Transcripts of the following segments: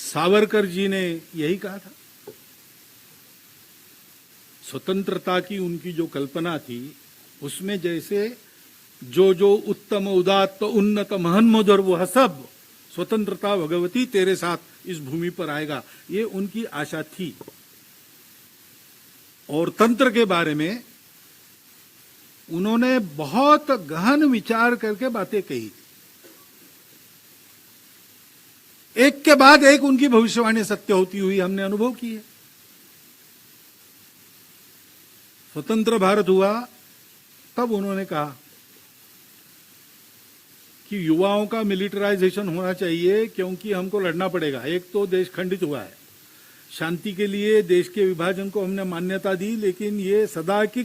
सावरकर जी ने यही कहा था। स्वतंत्रता की उनकी जो कल्पना थी उसमें जैसे जो जो उत्तम उदात्त उन्नत महन मधुर वह सब स्वतंत्रता भगवती तेरे साथ इस भूमि पर आएगा, ये उनकी आशा थी। और तंत्र के बारे में उन्होंने बहुत गहन विचार करके बातें कही। एक के बाद एक उनकी भविष्यवाणी सत्य होती हुई हमने अनुभव की है। स्वतंत्र भारत हुआ तब उन्होंने कहा कि युवाओं का मिलिटराइजेशन होना चाहिए, क्योंकि हमको लड़ना पड़ेगा। एक तो देश खंडित हुआ है, शांति के लिए देश के विभाजन को हमने मान्यता दी, लेकिन ये सदा की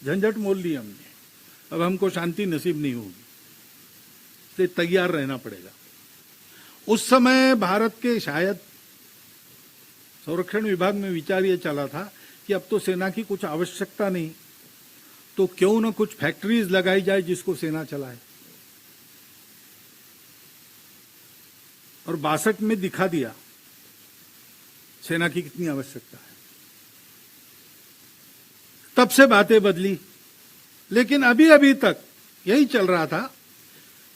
झंझट मोल ली हमने। अब हमको शांति नसीब नहीं होगी, इसलिए तैयार रहना पड़ेगा। उस समय भारत के शायद संरक्षण विभाग में विचार ये चला था कि अब तो सेना की कुछ आवश्यकता नहीं, तो क्यों न कुछ फैक्ट्रीज लगाई जाए जिसको सेना चलाए। और 62 में दिखा दिया सेना की कितनी आवश्यकता है। तब से बातें बदली, लेकिन अभी अभी तक यही चल रहा था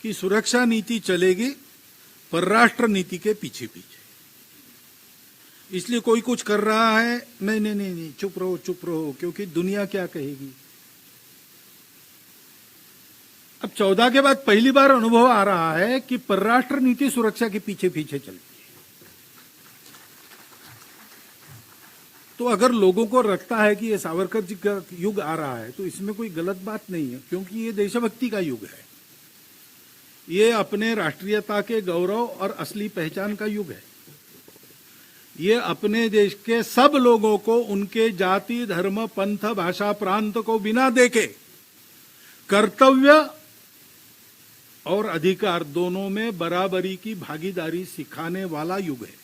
कि सुरक्षा नीति चलेगी परराष्ट्र नीति के पीछे पीछे। इसलिए कोई कुछ कर रहा है, नहीं नहीं नहीं नहीं, चुप रहो, क्योंकि दुनिया क्या कहेगी। अब 14 के बाद पहली बार अनुभव आ रहा है कि परराष्ट्र नीति सुरक्षा के पीछे पीछे चलती है। तो अगर लोगों को लगता है कि ये सावरकर जी का युग आ रहा है, तो इसमें कोई गलत बात नहीं है, क्योंकि ये देशभक्ति का युग है। ये अपने राष्ट्रीयता के गौरव और असली पहचान का युग है। ये अपने देश के सब लोगों को उनके जाति, धर्म, पंथ, भाषा, प्रांत को बिना देखे कर्तव्य और अधिकार दोनों में बराबरी की भागीदारी सिखाने वाला युग है।